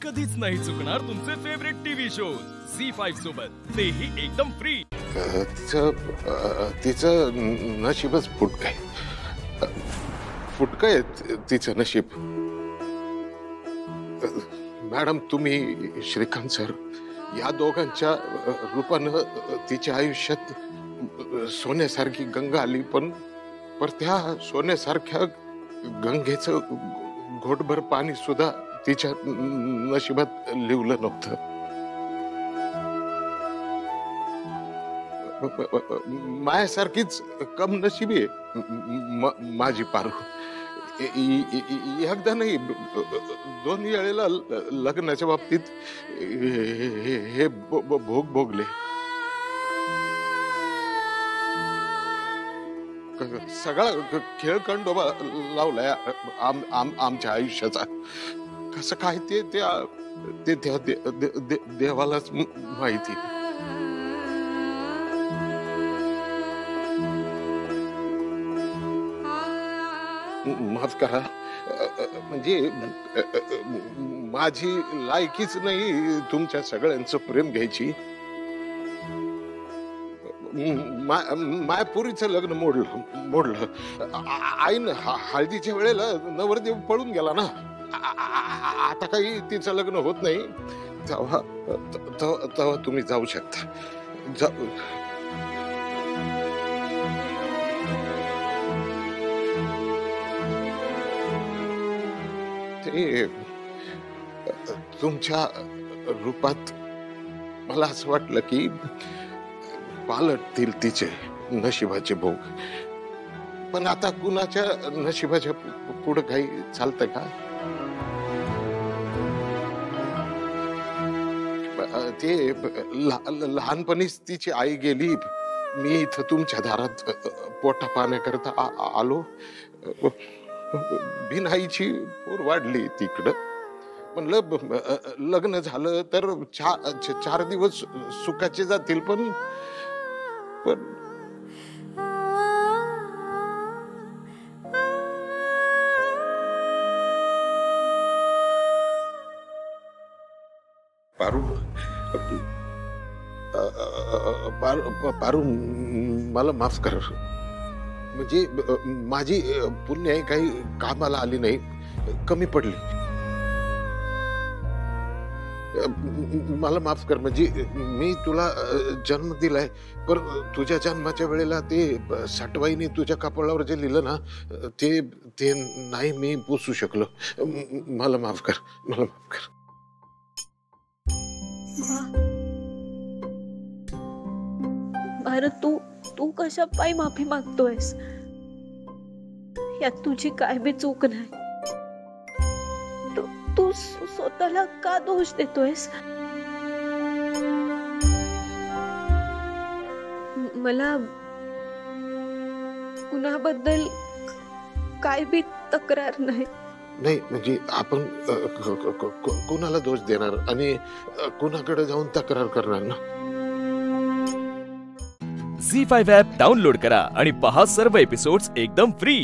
कधीच नाही चुकणार तुमचे फेवरेट टीव्ही शोज झी5 सोबत, तेही एकदम फ्री. तिचं नशीबच फुटकं आहे तिचं नशीब. मॅडम, तुम्ही श्रीकांत सर या दोघांच्या रूपानं तिच्या आयुष्यात सोन्यासारखी गंगा आली, पण त्या सोन्यासारख्या गंगेचं घोटभर पाणी सुद्धा तिच्या नशिबात लिवलं नव्हतं. मायासारखीच कम नशिबी आहे माझी पारू. एकदा नाही, दोन्ही वेळेला लग्नाच्या बाबतीत हे भोग भोगले. सगळा खेळखंडोबा लावलाय आमच्या आयुष्याचा. कसं काय ते देवालाच माहिती. माफ करा, म्हणजे माझी लायकीच नाही तुमच्या सगळ्यांचं प्रेम घ्यायची. मायापुरीचं लग्न मोडलं. आईन हळदीच्या वेळेला नवरदेव पळून गेला ना. आता काही तिचं लग्न होत नाही. तेव्हा तुम्ही जाऊ शकता. ते तुमच्या रूपात मला असं वाटलं की पालटतील तिचे नशिबाचे भोग. पण आता कुणाच्या नशिबाच्या पुढे काही चालतं का? ते लहानपणीच तिची आई गेली. मी इथं तुमच्या दारात पोटा पाण्याकरता आलो. बिन आईची पोर वाढली तिकडं. म्हणलं लग्न झालं तर 4 दिवस सुखाचे जातील. पण पारू, मला माफ कर. म्हणजे माझी पुण्य काही कामाला आली नाही, कमी पडली. मला माफ कर. म्हणजे मी तुला जन्म दिलाय, पण तुझ्या जन्माच्या वेळेला ते साठवाईने तुझ्या कपाळावर जे लिहिलं ना, ते नाही मी पुसू शकलो. मला माफ कर, मला माफ कर. भारत, तू कशा पायी माफी मागतोयस? यात तुझी काय बी चूक नाही. तू स्वतःला का दोष देतोयस? मला कुणाबद्दल काय बी तक्रार नाही. म्हणजे आपण कोणाला दोष देणार आणि कोणाकडे जाऊन तक्रार करणार ना? झी5 ॲप डाउनलोड करा आणि पहा सर्व एपिसोड्स एकदम फ्री.